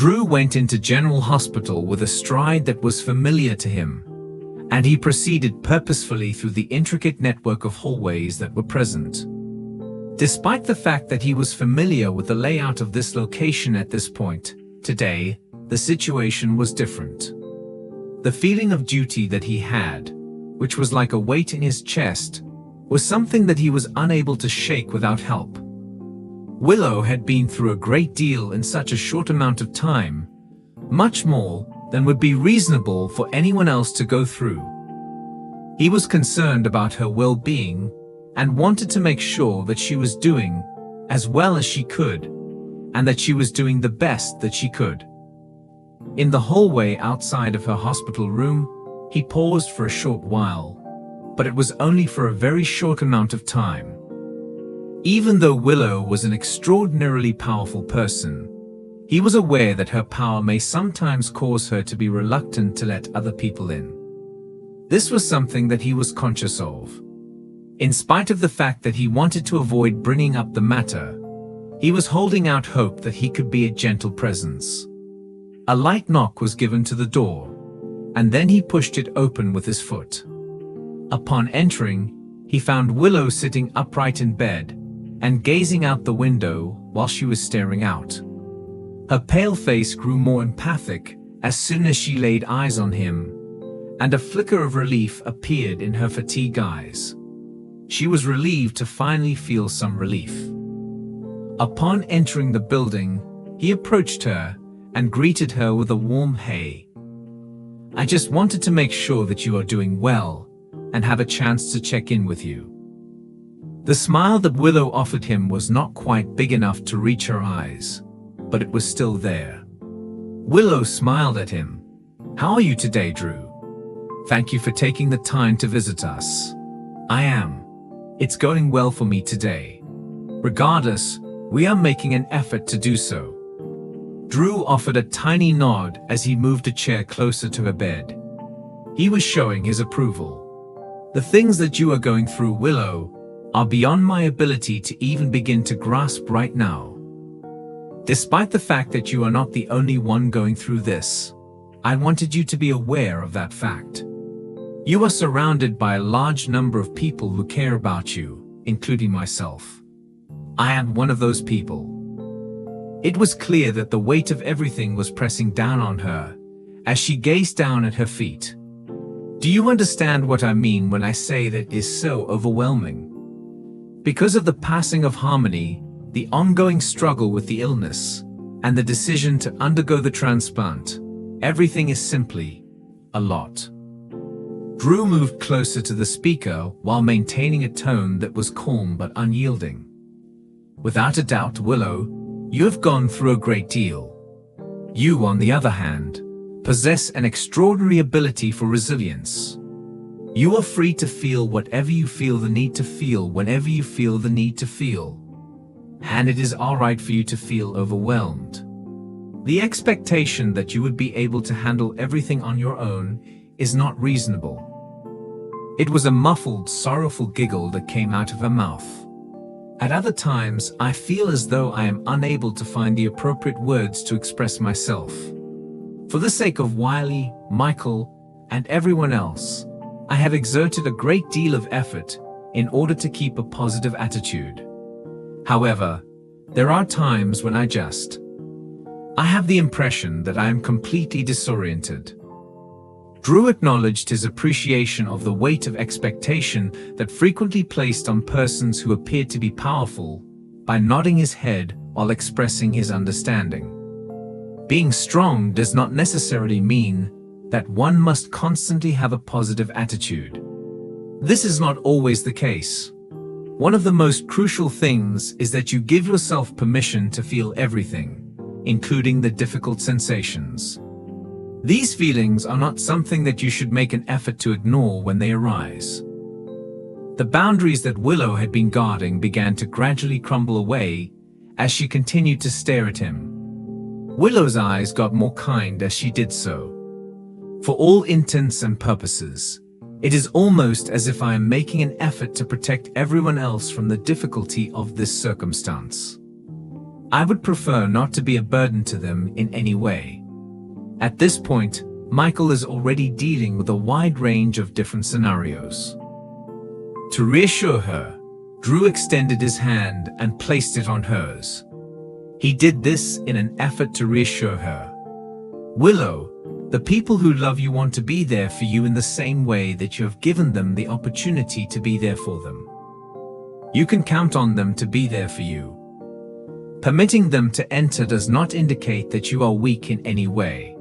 Drew went into General Hospital with a stride that was familiar to him, and he proceeded purposefully through the intricate network of hallways that were present. Despite the fact that he was familiar with the layout of this location at this point, today, the situation was different. The feeling of duty that he had, which was like a weight in his chest, was something that he was unable to shake without help. Willow had been through a great deal in such a short amount of time, much more than would be reasonable for anyone else to go through. He was concerned about her well-being and wanted to make sure that she was doing as well as she could, and that she was doing the best that she could. In the hallway outside of her hospital room, he paused for a short while, but it was only for a very short amount of time. Even though Willow was an extraordinarily powerful person, he was aware that her power may sometimes cause her to be reluctant to let other people in. This was something that he was conscious of. In spite of the fact that he wanted to avoid bringing up the matter, he was holding out hope that he could be a gentle presence. A light knock was given to the door, and then he pushed it open with his foot. Upon entering, he found Willow sitting upright in bed and gazing out the window while she was staring out. Her pale face grew more empathic as soon as she laid eyes on him, and a flicker of relief appeared in her fatigued eyes. She was relieved to finally feel some relief. Upon entering the building, he approached her and greeted her with a warm "Hey. I just wanted to make sure that you are doing well and have a chance to check in with you." The smile that Willow offered him was not quite big enough to reach her eyes, but it was still there. Willow smiled at him. "How are you today, Drew? Thank you for taking the time to visit us." "I am. It's going well for me today. Regardless, we are making an effort to do so." Drew offered a tiny nod as he moved a chair closer to her bed. He was showing his approval. "The things that you are going through, Willow, are beyond my ability to even begin to grasp right now. Despite the fact that you are not the only one going through this, I wanted you to be aware of that fact. You are surrounded by a large number of people who care about you, including myself. I am one of those people." It was clear that the weight of everything was pressing down on her as she gazed down at her feet. "Do you understand what I mean when I say that it is so overwhelming? Because of the passing of Harmony, the ongoing struggle with the illness, and the decision to undergo the transplant, everything is simply a lot." Drew moved closer to the speaker while maintaining a tone that was calm but unyielding. "Without a doubt, Willow, you have gone through a great deal. You, on the other hand, possess an extraordinary ability for resilience. You are free to feel whatever you feel the need to feel whenever you feel the need to feel. And it is all right for you to feel overwhelmed. The expectation that you would be able to handle everything on your own is not reasonable." It was a muffled, sorrowful giggle that came out of her mouth. "At other times, I feel as though I am unable to find the appropriate words to express myself. For the sake of Wiley, Michael, and everyone else, I have exerted a great deal of effort in order to keep a positive attitude. However, there are times when I have the impression that I am completely disoriented." Drew acknowledged his appreciation of the weight of expectation that frequently placed on persons who appeared to be powerful by nodding his head while expressing his understanding. Being strong does not necessarily mean that one must constantly have a positive attitude. This is not always the case. One of the most crucial things is that you give yourself permission to feel everything, including the difficult sensations. These feelings are not something that you should make an effort to ignore when they arise. The boundaries that Willow had been guarding began to gradually crumble away as she continued to stare at him. Willow's eyes got more kind as she did so. "For all intents and purposes, it is almost as if I am making an effort to protect everyone else from the difficulty of this circumstance. I would prefer not to be a burden to them in any way. At this point, Michael is already dealing with a wide range of different scenarios. To reassure her, Drew extended his hand and placed it on hers. He did this in an effort to reassure her. Willow, the people who love you want to be there for you in the same way that you have given them the opportunity to be there for them. You can count on them to be there for you. Permitting them to enter does not indicate that you are weak in any way.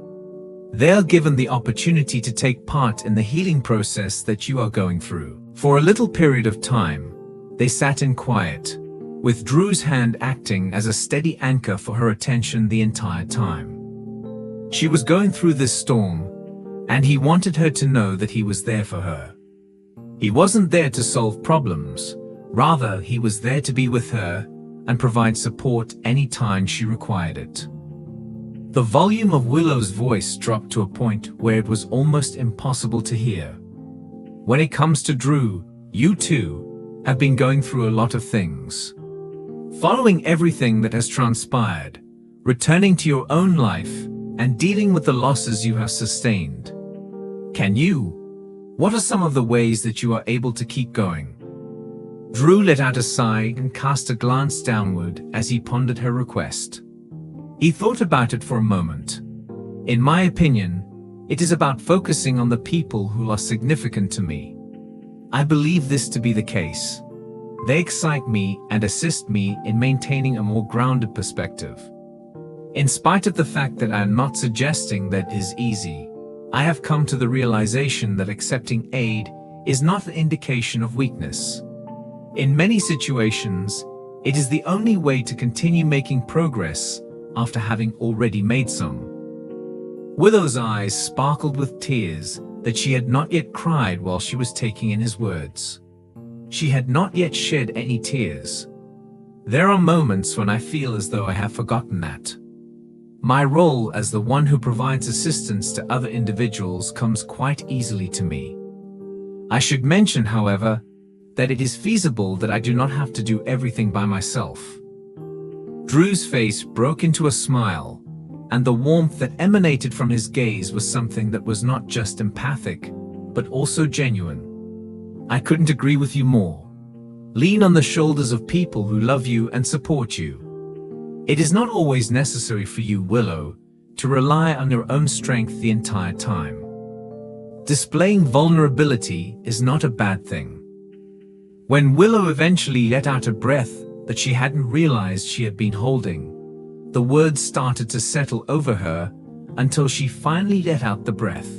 They are given the opportunity to take part in the healing process that you are going through. For a little period of time, they sat in quiet, with Drew's hand acting as a steady anchor for her attention the entire time. She was going through this storm, and he wanted her to know that he was there for her. He wasn't there to solve problems, rather he was there to be with her and provide support any time she required it. The volume of Willow's voice dropped to a point where it was almost impossible to hear. When it comes to Drew, you too have been going through a lot of things. Following everything that has transpired, returning to your own life, and dealing with the losses you have sustained. What are some of the ways that you are able to keep going? Drew let out a sigh and cast a glance downward as he pondered her request. He thought about it for a moment. In my opinion, it is about focusing on the people who are significant to me. I believe this to be the case. They excite me and assist me in maintaining a more grounded perspective. In spite of the fact that I am not suggesting that it is easy, I have come to the realization that accepting aid is not an indication of weakness. In many situations, it is the only way to continue making progress after having already made some. Willow's eyes sparkled with tears that she had not yet cried while she was taking in his words. She had not yet shed any tears. There are moments when I feel as though I have forgotten that. My role as the one who provides assistance to other individuals comes quite easily to me. I should mention, however, that it is feasible that I do not have to do everything by myself. Drew's face broke into a smile, and the warmth that emanated from his gaze was something that was not just empathic, but also genuine. I couldn't agree with you more. Lean on the shoulders of people who love you and support you. It is not always necessary for you, Willow, to rely on your own strength the entire time. Displaying vulnerability is not a bad thing. When Willow eventually let out a breath that she hadn't realized she had been holding, the words started to settle over her until she finally let out the breath.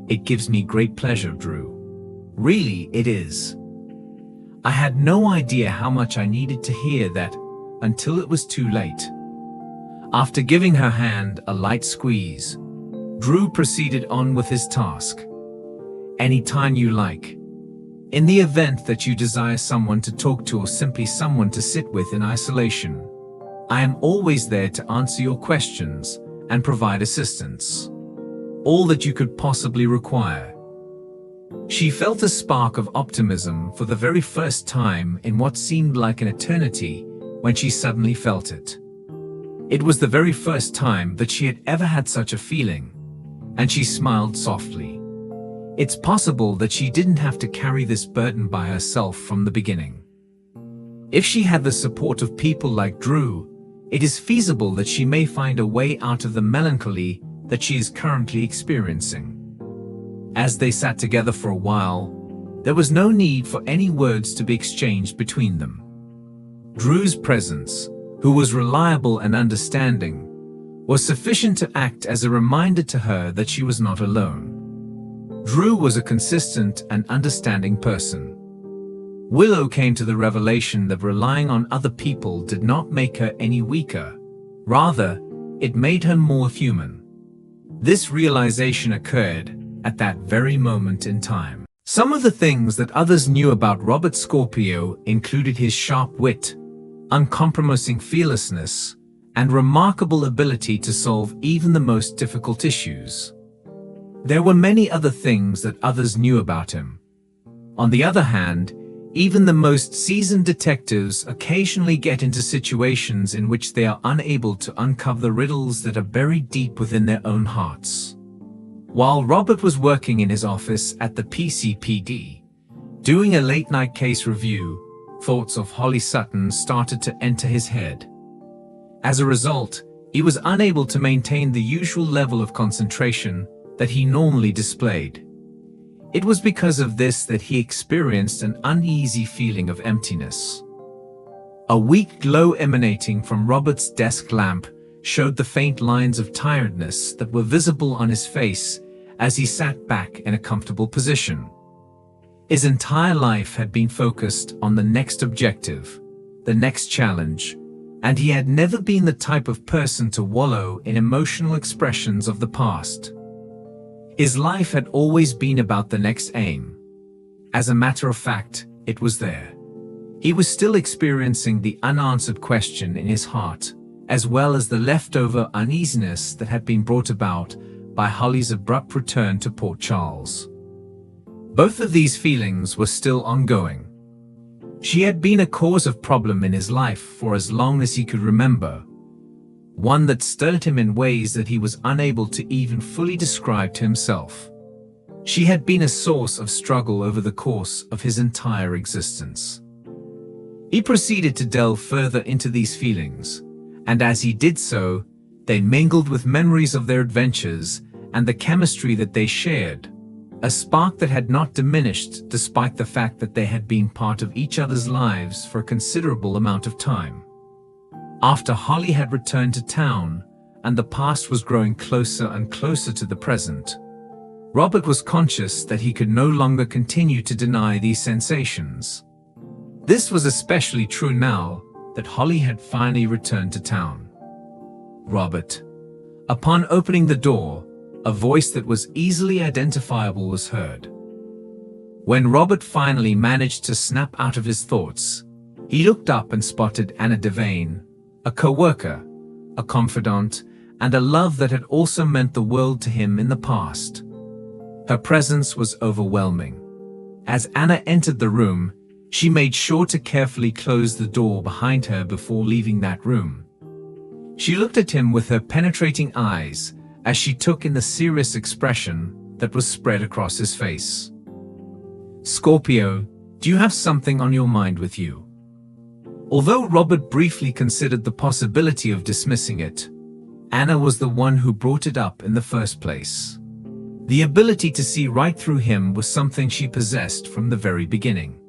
It gives me great pleasure, Drew. Really, it is. I had no idea how much I needed to hear that until it was too late. After giving her hand a light squeeze, Drew proceeded on with his task. Anytime you like. In the event that you desire someone to talk to or simply someone to sit with in isolation, I am always there to answer your questions and provide assistance. All that you could possibly require. She felt a spark of optimism for the very first time in what seemed like an eternity when she suddenly felt it. It was the very first time that she had ever had such a feeling, and she smiled softly. It's possible that she didn't have to carry this burden by herself from the beginning. If she had the support of people like Drew, it is feasible that she may find a way out of the melancholy that she is currently experiencing. As they sat together for a while, there was no need for any words to be exchanged between them. Drew's presence, who was reliable and understanding, was sufficient to act as a reminder to her that she was not alone. Drew was a consistent and understanding person. Willow came to the revelation that relying on other people did not make her any weaker. Rather, it made her more human. This realization occurred at that very moment in time. Some of the things that others knew about Robert Scorpio included his sharp wit, uncompromising fearlessness, and remarkable ability to solve even the most difficult issues. There were many other things that others knew about him. On the other hand, Even the most seasoned detectives occasionally get into situations in which they are unable to uncover the riddles that are buried deep within their own hearts. While Robert was working in his office at the PCPD, doing a late-night case review, thoughts of Holly Sutton started to enter his head. As a result, he was unable to maintain the usual level of concentration that he normally displayed. It was because of this that he experienced an uneasy feeling of emptiness. A weak glow emanating from Robert's desk lamp showed the faint lines of tiredness that were visible on his face as he sat back in a comfortable position. His entire life had been focused on the next objective, the next challenge, and he had never been the type of person to wallow in emotional expressions of the past. His life had always been about the next aim. As a matter of fact, it was there. He was still experiencing the unanswered question in his heart, as well as the leftover uneasiness that had been brought about by Holly's abrupt return to Port Charles. Both of these feelings were still ongoing. She had been a cause of problem in his life for as long as he could remember, one that stirred him in ways that he was unable to even fully describe to himself. She had been a source of struggle over the course of his entire existence. He proceeded to delve further into these feelings, and as he did so, they mingled with memories of their adventures and the chemistry that they shared, a spark that had not diminished despite the fact that they had been part of each other's lives for a considerable amount of time. After Holly had returned to town, and the past was growing closer and closer to the present, Robert was conscious that he could no longer continue to deny these sensations. This was especially true now that Holly had finally returned to town. Robert. Upon opening the door, a voice that was easily identifiable was heard. When Robert finally managed to snap out of his thoughts, he looked up and spotted Anna Devane, a co-worker, a confidant, and a love that had also meant the world to him in the past. Her presence was overwhelming. As Anna entered the room, she made sure to carefully close the door behind her before leaving that room. She looked at him with her penetrating eyes as she took in the serious expression that was spread across his face. "Scorpio, do you have something on your mind with you?" Although Robert briefly considered the possibility of dismissing it, Anna was the one who brought it up in the first place. The ability to see right through him was something she possessed from the very beginning.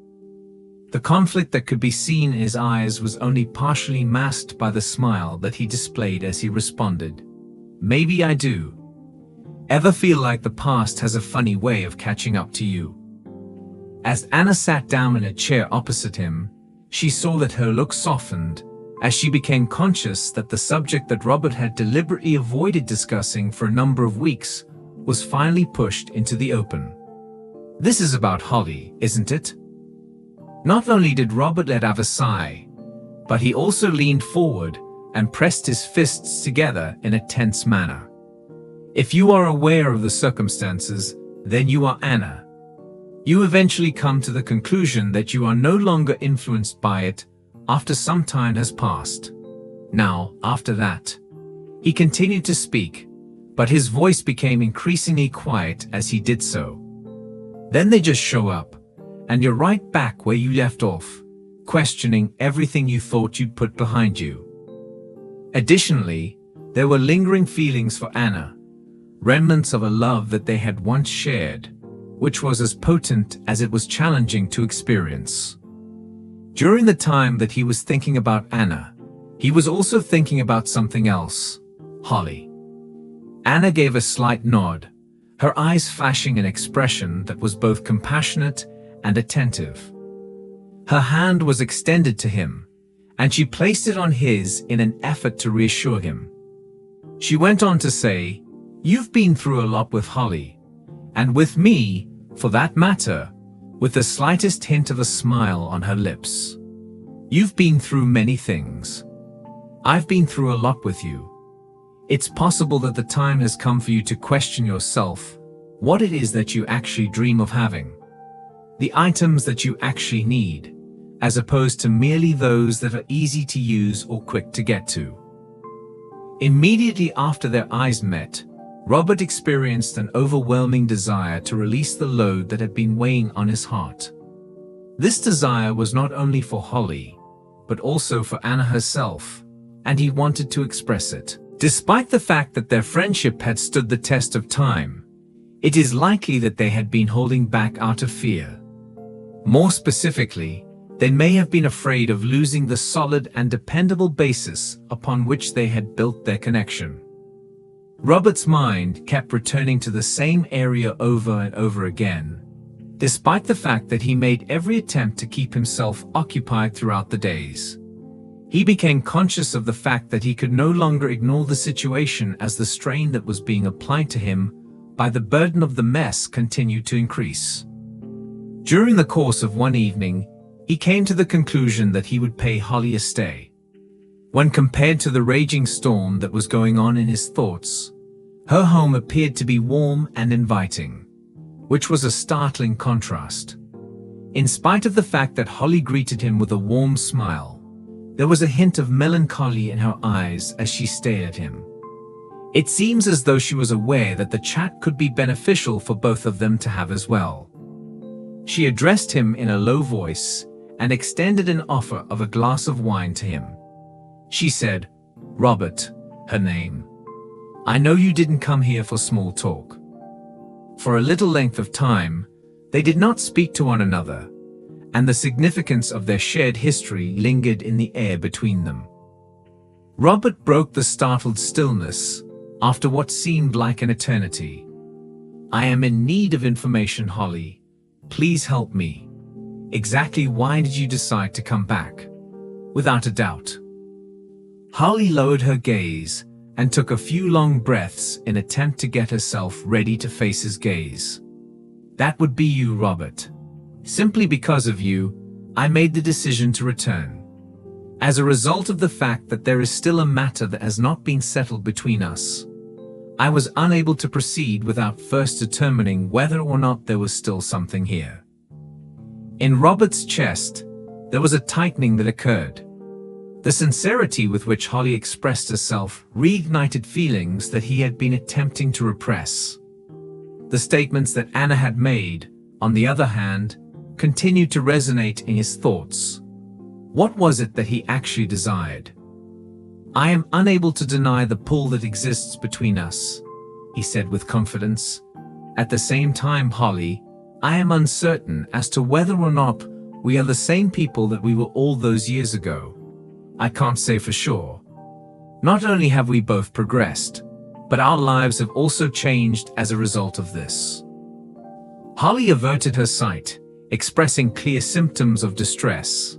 The conflict that could be seen in his eyes was only partially masked by the smile that he displayed as he responded, "Maybe I do. Ever feel like the past has a funny way of catching up to you?" As Anna sat down in a chair opposite him, she saw that her look softened as she became conscious that the subject that Robert had deliberately avoided discussing for a number of weeks was finally pushed into the open. "This is about Holly, isn't it?" Not only did Robert let out a sigh, but he also leaned forward and pressed his fists together in a tense manner. "If you are aware of the circumstances, then you are Anna. You eventually come to the conclusion that you are no longer influenced by it after some time has passed. Now, after that," he continued to speak, but his voice became increasingly quiet as he did so. "Then they just show up, and you're right back where you left off, questioning everything you thought you'd put behind you." Additionally, there were lingering feelings for Anna, remnants of a love that they had once shared, which was as potent as it was challenging to experience. During the time that he was thinking about Anna, he was also thinking about something else, Holly. Anna gave a slight nod, her eyes flashing an expression that was both compassionate and attentive. Her hand was extended to him, and she placed it on his in an effort to reassure him. She went on to say, "You've been through a lot with Holly, and with me, for that matter," with the slightest hint of a smile on her lips. "You've been through many things. I've been through a lot with you. It's possible that the time has come for you to question yourself, what it is that you actually dream of having. the items that you actually need, as opposed to merely those that are easy to use or quick to get to. Immediately after their eyes met, Robert experienced an overwhelming desire to release the load that had been weighing on his heart. This desire was not only for Holly, but also for Anna herself, and he wanted to express it. Despite the fact that their friendship had stood the test of time, it is likely that they had been holding back out of fear. More specifically, they may have been afraid of losing the solid and dependable basis upon which they had built their connection. Robert's mind kept returning to the same area over and over again, despite the fact that he made every attempt to keep himself occupied throughout the days. He became conscious of the fact that he could no longer ignore the situation as the strain that was being applied to him by the burden of the mess continued to increase. During the course of one evening, he came to the conclusion that he would pay Holly a stay. When compared to the raging storm that was going on in his thoughts, her home appeared to be warm and inviting, which was a startling contrast. In spite of the fact that Holly greeted him with a warm smile, there was a hint of melancholy in her eyes as she stared at him. It seems as though she was aware that the chat could be beneficial for both of them to have as well. She addressed him in a low voice and extended an offer of a glass of wine to him. She said, "Robert," her name, "I know you didn't come here for small talk." For a little length of time, they did not speak to one another, and the significance of their shared history lingered in the air between them. Robert broke the startled stillness after what seemed like an eternity. "I am in need of information, Holly. Please help me. Exactly why did you decide to come back?" "Without a doubt." Holly lowered her gaze and took a few long breaths in attempt to get herself ready to face his gaze. "That would be you, Robert. Simply because of you, I made the decision to return. As a result of the fact that there is still a matter that has not been settled between us, I was unable to proceed without first determining whether or not there was still something here." In Robert's chest, there was a tightening that occurred. The sincerity with which Holly expressed herself reignited feelings that he had been attempting to repress. The statements that Anna had made, on the other hand, continued to resonate in his thoughts. What was it that he actually desired? "I am unable to deny the pull that exists between us," he said with confidence. "At the same time, Holly, I am uncertain as to whether or not we are the same people that we were all those years ago. I can't say for sure. Not only have we both progressed, but our lives have also changed as a result of this." Holly averted her sight, expressing clear symptoms of distress.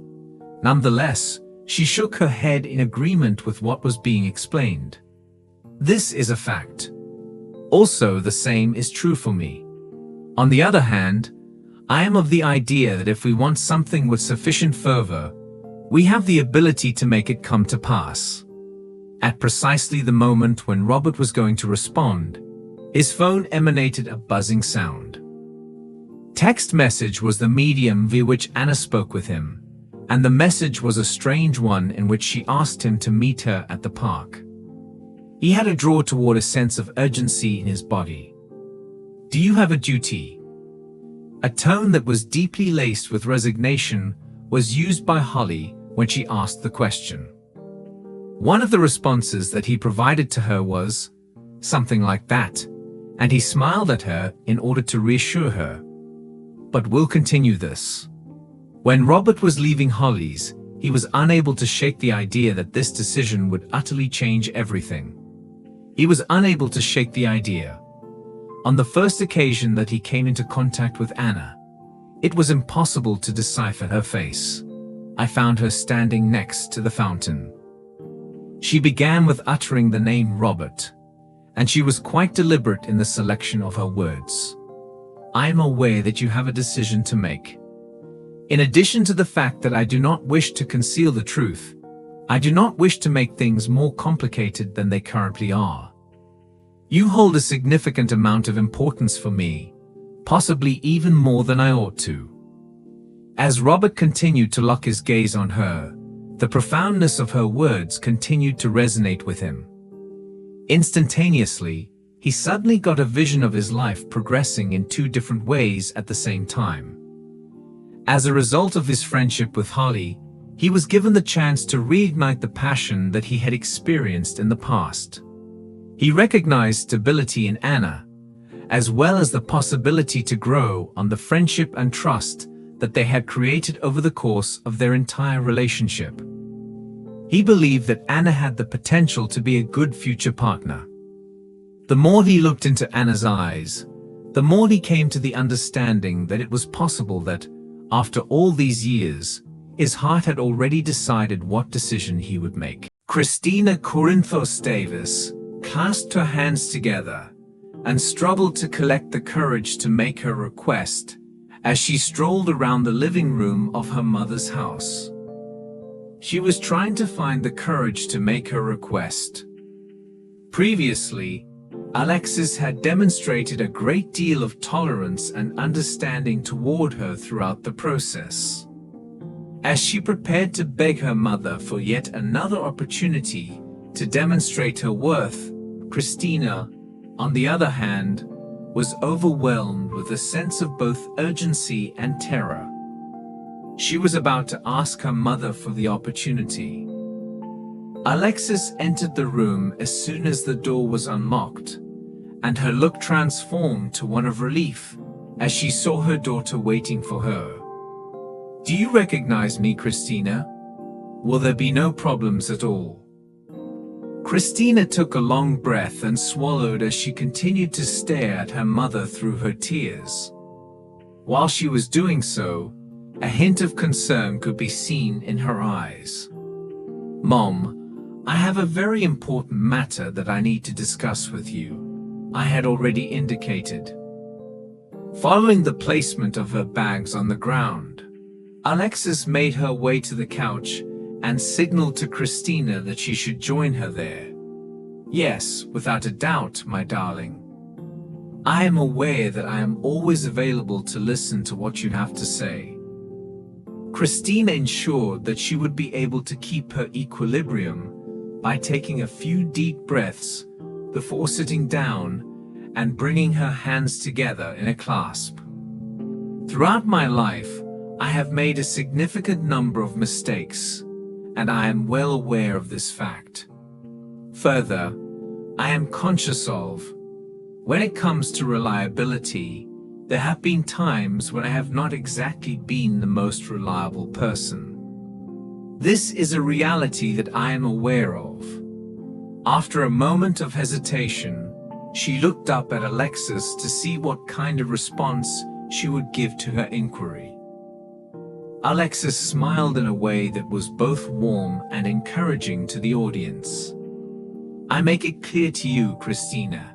Nonetheless, she shook her head in agreement with what was being explained. "This is a fact. Also, the same is true for me. On the other hand, I am of the idea that if we want something with sufficient fervor, we have the ability to make it come to pass." At precisely the moment when Robert was going to respond, his phone emanated a buzzing sound. Text message was the medium via which Anna spoke with him, and the message was a strange one in which she asked him to meet her at the park. He had a draw toward a sense of urgency in his body. "Do you have a duty?" A tone that was deeply laced with resignation was used by Holly when she asked the question. One of the responses that he provided to her was something like that, and he smiled at her in order to reassure her. But we'll continue this. When Robert was leaving Holly's, he was unable to shake the idea that this decision would utterly change everything. He was unable to shake the idea. On the first occasion that he came into contact with Anna, it was impossible to decipher her face. I found her standing next to the fountain. She began with uttering the name Robert, and she was quite deliberate in the selection of her words. "I am aware that you have a decision to make. In addition to the fact that I do not wish to conceal the truth, I do not wish to make things more complicated than they currently are. You hold a significant amount of importance for me, possibly even more than I ought to. As Robert continued to lock his gaze on her, the profoundness of her words continued to resonate with him. Instantaneously, he suddenly got a vision of his life progressing in two different ways at the same time. As a result of his friendship with Holly, he was given the chance to reignite the passion that he had experienced in the past. He recognized stability in Anna, as well as the possibility to grow on the friendship and trust that they had created over the course of their entire relationship. He believed that Anna had the potential to be a good future partner. The more he looked into Anna's eyes, the more he came to the understanding that it was possible that, after all these years, his heart had already decided what decision he would make. Christina Corinthos Davis clasped her hands together and struggled to collect the courage to make her request as she strolled around the living room of her mother's house. She was trying to find the courage to make her request. Previously, Alexis had demonstrated a great deal of tolerance and understanding toward her throughout the process. As she prepared to beg her mother for yet another opportunity to demonstrate her worth, Christina, on the other hand, was overwhelmed with a sense of both urgency and terror. She was about to ask her mother for the opportunity. Alexis entered the room as soon as the door was unlocked, and her look transformed to one of relief as she saw her daughter waiting for her. "Do you recognize me, Christina? Will there be no problems at all?" Christina took a long breath and swallowed as she continued to stare at her mother through her tears. While she was doing so, a hint of concern could be seen in her eyes. "Mom, I have a very important matter that I need to discuss with you," I had already indicated. Following the placement of her bags on the ground, Alexis made her way to the couch and signaled to Christina that she should join her there. "Yes, without a doubt, my darling. I am aware that I am always available to listen to what you have to say." Christina ensured that she would be able to keep her equilibrium by taking a few deep breaths before sitting down and bringing her hands together in a clasp. "Throughout my life, I have made a significant number of mistakes, and I am well aware of this fact. Further, I am conscious of, when it comes to reliability, there have been times when I have not exactly been the most reliable person. This is a reality that I am aware of." After a moment of hesitation, she looked up at Alexis to see what kind of response she would give to her inquiry. Alexis smiled in a way that was both warm and encouraging to the audience. "I make it clear to you, Christina,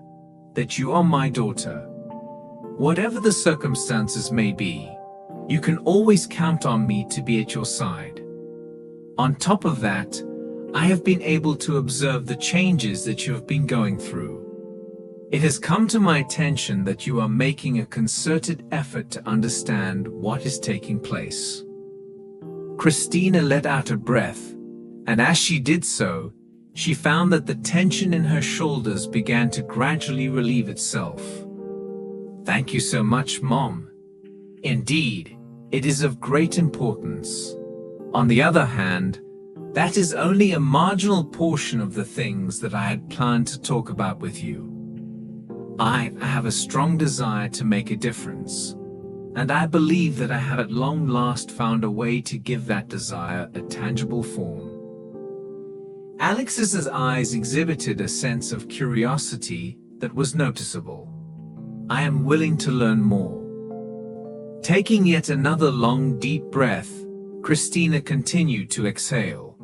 that you are my daughter. Whatever the circumstances may be, you can always count on me to be at your side. On top of that, I have been able to observe the changes that you have been going through. It has come to my attention that you are making a concerted effort to understand what is taking place." Christina let out a breath, and as she did so, she found that the tension in her shoulders began to gradually relieve itself. "Thank you so much, Mom. Indeed, it is of great importance. On the other hand, that is only a marginal portion of the things that I had planned to talk about with you. I have a strong desire to make a difference, and I believe that I have at long last found a way to give that desire a tangible form." Alexis's eyes exhibited a sense of curiosity that was noticeable. "I am willing to learn more." Taking yet another long, deep breath, Christina continued to exhale.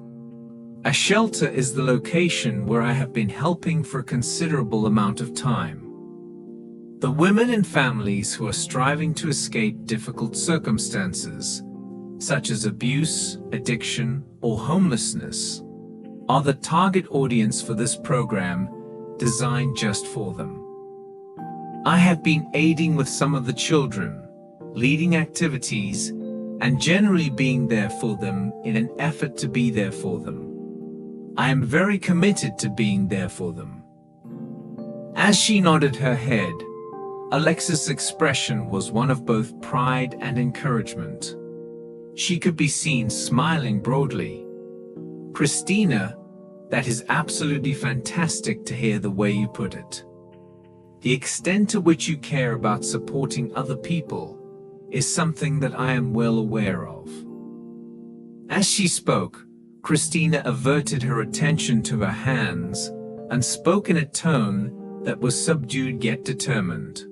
"A shelter is the location where I have been helping for a considerable amount of time. The women and families who are striving to escape difficult circumstances, such as abuse, addiction, or homelessness, are the target audience for this program designed just for them. I have been aiding with some of the children, leading activities, and generally being there for them in an effort to be there for them. I am very committed to being there for them." As she nodded her head, Alexis' expression was one of both pride and encouragement. She could be seen smiling broadly. "Christina, that is absolutely fantastic to hear the way you put it. The extent to which you care about supporting other people is something that I am well aware of." As she spoke, Christina averted her attention to her hands and spoke in a tone that was subdued yet determined.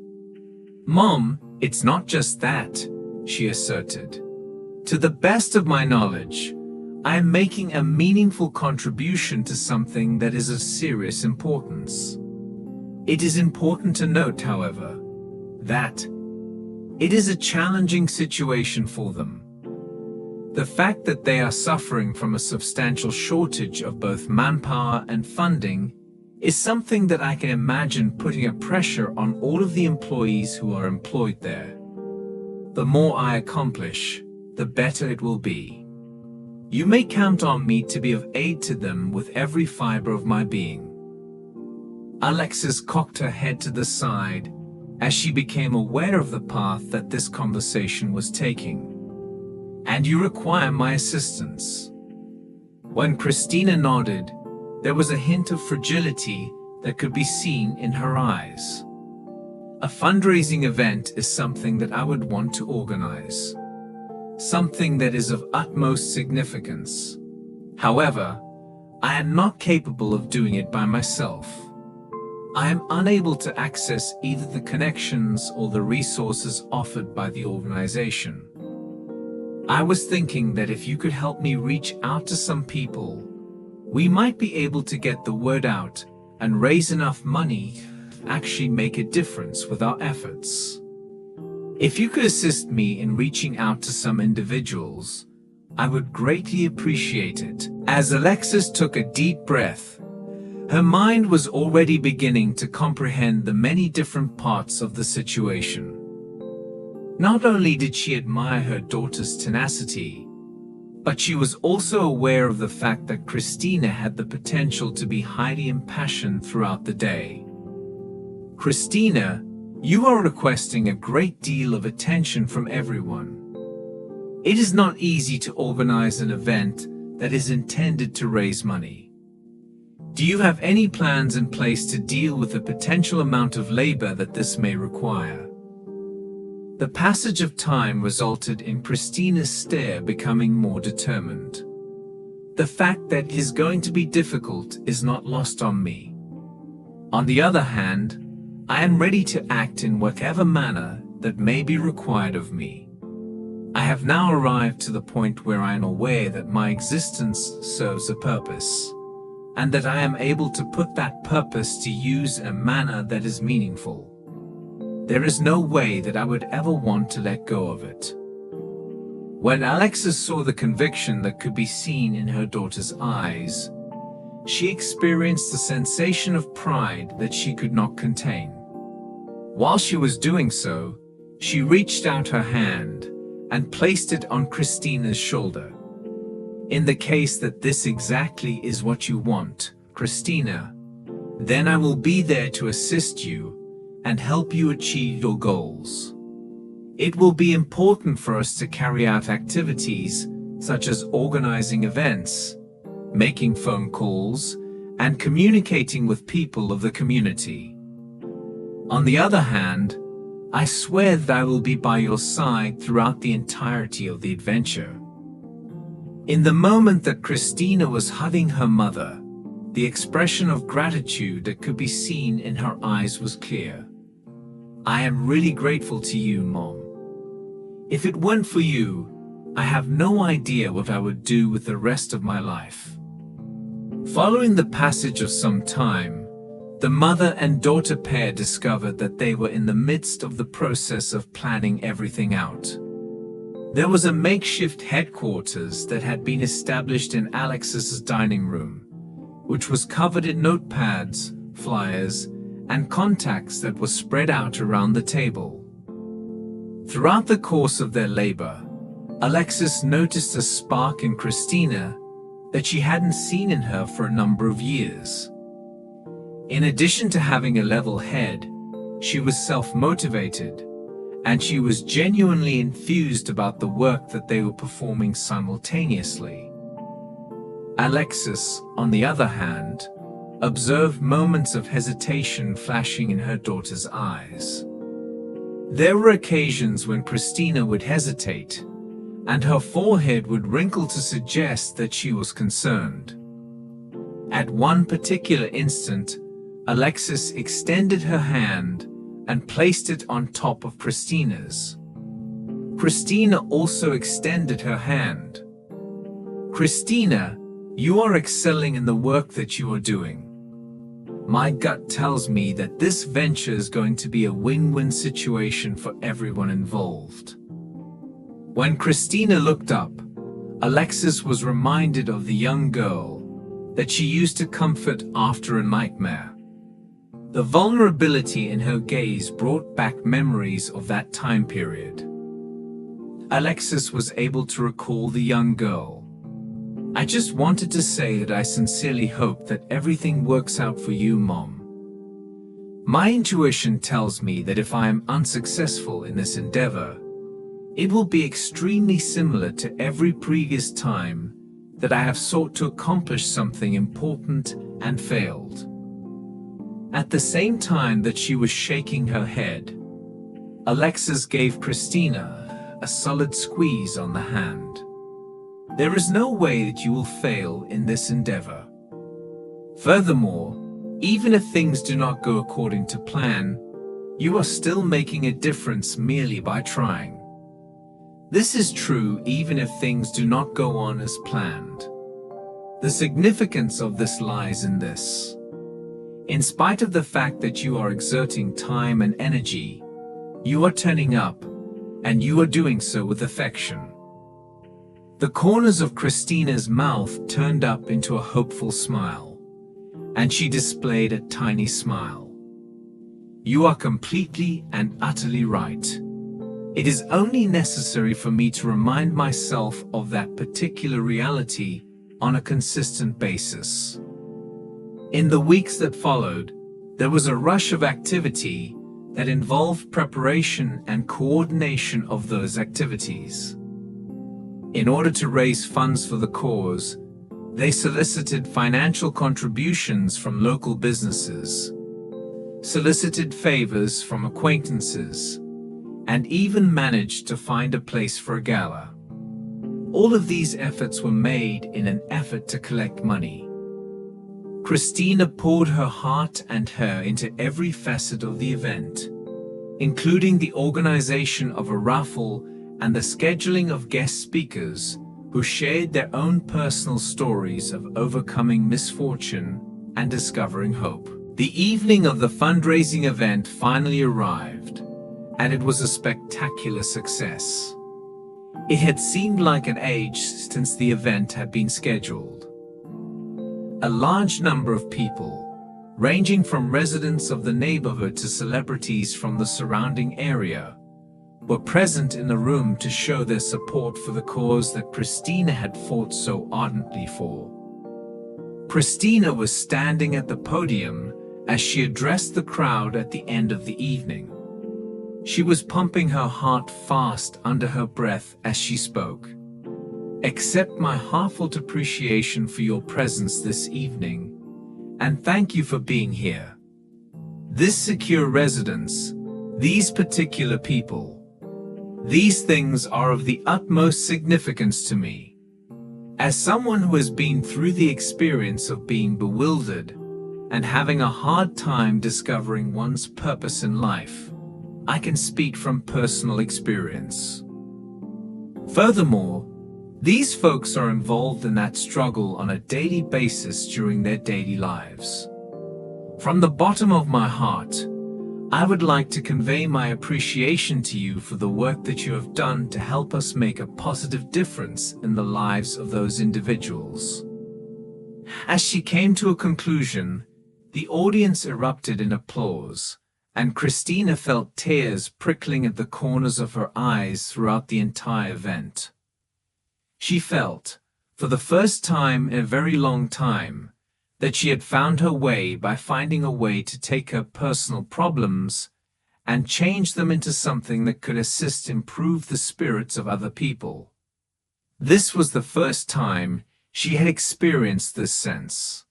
"Mom, it's not just that," she asserted. "To the best of my knowledge, I am making a meaningful contribution to something that is of serious importance. It is important to note, however, that it is a challenging situation for them. The fact that they are suffering from a substantial shortage of both manpower and funding is something that I can imagine putting a pressure on all of the employees who are employed there. The more I accomplish, the better it will be. You may count on me to be of aid to them with every fiber of my being." Alexis cocked her head to the side as she became aware of the path that this conversation was taking. "And you require my assistance?" When Christina nodded, there was a hint of fragility that could be seen in her eyes. "A fundraising event is something that I would want to organize. Something that is of utmost significance. However, I am not capable of doing it by myself. I am unable to access either the connections or the resources offered by the organization. I was thinking that if you could help me reach out to some people, we might be able to get the word out and raise enough money to actually make a difference with our efforts. If you could assist me in reaching out to some individuals, I would greatly appreciate it." As Alexis took a deep breath, her mind was already beginning to comprehend the many different parts of the situation. Not only did she admire her daughter's tenacity, but she was also aware of the fact that Christina had the potential to be highly impassioned throughout the day. "Christina, you are requesting a great deal of attention from everyone. It is not easy to organize an event that is intended to raise money. Do you have any plans in place to deal with the potential amount of labor that this may require?" The passage of time resulted in Christina's stare becoming more determined. "The fact that it is going to be difficult is not lost on me. On the other hand, I am ready to act in whatever manner that may be required of me. I have now arrived to the point where I am aware that my existence serves a purpose, and that I am able to put that purpose to use in a manner that is meaningful. There is no way that I would ever want to let go of it." When Alexis saw the conviction that could be seen in her daughter's eyes, she experienced a sensation of pride that she could not contain. While she was doing so, she reached out her hand and placed it on Christina's shoulder. "In the case that this exactly is what you want, Christina, then I will be there to assist you and help you achieve your goals. It will be important for us to carry out activities such as organizing events, making phone calls, and communicating with people of the community. On the other hand, I swear that I will be by your side throughout the entirety of the adventure." In the moment that Christina was hugging her mother, the expression of gratitude that could be seen in her eyes was clear. "I am really grateful to you, Mom. If it weren't for you, I have no idea what I would do with the rest of my life." Following the passage of some time, the mother and daughter pair discovered that they were in the midst of the process of planning everything out. There was a makeshift headquarters that had been established in Alexis's dining room, which was covered in notepads, flyers, and contacts that were spread out around the table. Throughout the course of their labor, Alexis noticed a spark in Christina that she hadn't seen in her for a number of years. In addition to having a level head, she was self-motivated, and she was genuinely enthused about the work that they were performing simultaneously. Alexis, on the other hand, observed moments of hesitation flashing in her daughter's eyes. There were occasions when Christina would hesitate, and her forehead would wrinkle to suggest that she was concerned. At one particular instant, Alexis extended her hand and placed it on top of Christina's. Christina also extended her hand. "Christina, you are excelling in the work that you are doing. My gut tells me that this venture is going to be a win-win situation for everyone involved." When Christina looked up, Alexis was reminded of the young girl that she used to comfort after a nightmare. The vulnerability in her gaze brought back memories of that time period. Alexis was able to recall the young girl. "I just wanted to say that I sincerely hope that everything works out for you, Mom. My intuition tells me that if I am unsuccessful in this endeavor, it will be extremely similar to every previous time that I have sought to accomplish something important and failed." At the same time that she was shaking her head, Alexis gave Christina a solid squeeze on the hand. "There is no way that you will fail in this endeavor. Furthermore, even if things do not go according to plan, you are still making a difference merely by trying. This is true even if things do not go on as planned. The significance of this lies in this. In spite of the fact that you are exerting time and energy, you are turning up, and you are doing so with affection." The corners of Christina's mouth turned up into a hopeful smile, and she displayed a tiny smile. "You are completely and utterly right. It is only necessary for me to remind myself of that particular reality on a consistent basis." In the weeks that followed, there was a rush of activity that involved preparation and coordination of those activities. In order to raise funds for the cause, they solicited financial contributions from local businesses, solicited favors from acquaintances, and even managed to find a place for a gala. All of these efforts were made in an effort to collect money. Christina poured her heart and her into every facet of the event, including the organization of a raffle and the scheduling of guest speakers who shared their own personal stories of overcoming misfortune and discovering hope. The evening of the fundraising event finally arrived, and it was a spectacular success. It had seemed like an age since the event had been scheduled. A large number of people, ranging from residents of the neighborhood to celebrities from the surrounding area, were present in the room to show their support for the cause that Christina had fought so ardently for. Christina was standing at the podium as she addressed the crowd at the end of the evening. She was pumping her heart fast under her breath as she spoke. "Accept my heartfelt appreciation for your presence this evening, and thank you for being here. This secure residence, these particular people, these things are of the utmost significance to me. As someone who has been through the experience of being bewildered and having a hard time discovering one's purpose in life, I can speak from personal experience. Furthermore, these folks are involved in that struggle on a daily basis during their daily lives. From the bottom of my heart, I would like to convey my appreciation to you for the work that you have done to help us make a positive difference in the lives of those individuals." As she came to a conclusion, the audience erupted in applause, and Christina felt tears prickling at the corners of her eyes throughout the entire event. She felt, for the first time in a very long time, that she had found her way by finding a way to take her personal problems and change them into something that could assist improve the spirits of other people. This was the first time she had experienced this sense.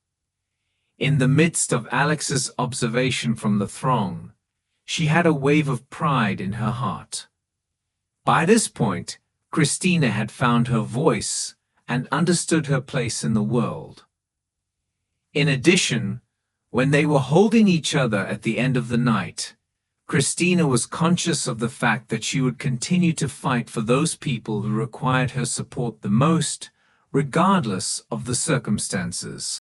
In the midst of Alex's observation from the throng, she had a wave of pride in her heart. By this point, Christina had found her voice and understood her place in the world. In addition, when they were holding each other at the end of the night, Christina was conscious of the fact that she would continue to fight for those people who required her support the most, regardless of the circumstances.